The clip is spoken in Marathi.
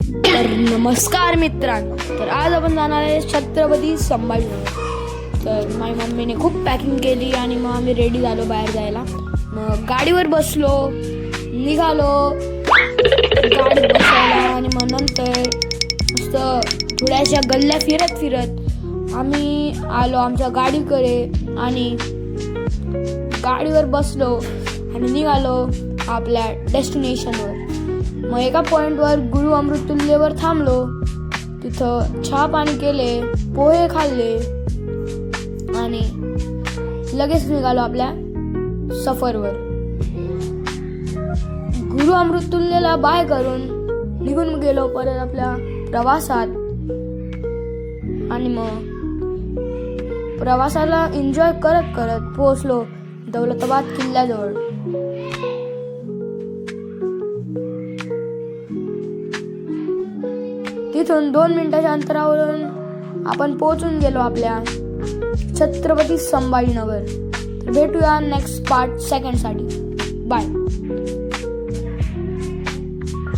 तर नमस्कार मित्रांनो, तर आज आपण जाणार आहे छत्रपती संभाजीनगर. तर माझ्या मम्मीने खूप पॅकिंग केली आणि मग आम्ही रेडी झालो बाहेर जायला. मग गाडीवर बसलो, निघालो गाडीत बसायला आणि मग नंतर मस्त थोड्याशा गल्ल्या फिरत फिरत आम्ही आलो आमच्या गाडीकडे आणि गाडीवर बसलो आणि निघालो आपल्या डेस्टिनेशनवर. मग एका पॉइंटवर गुरु अमृततुल्यवर थांबलो. तिथं चहा पाणी केले, पोहे खाल्ले आणि लगेच निघालो आपल्या सफरवर. गुरु अमृततुल्यला बाय करून निघून गेलो परत आपल्या प्रवासात आणि मग प्रवासाला एन्जॉय करत करत पोहोचलो दौलताबाद किल्ल्याजवळ. तिथून 2 मिनिटाच्या अंतरावरून आपण पोहोचून गेलो आपल्या छत्रपती संभाजीनगर. तर भेटूया नेक्स्ट पार्ट 2साठी. बाय.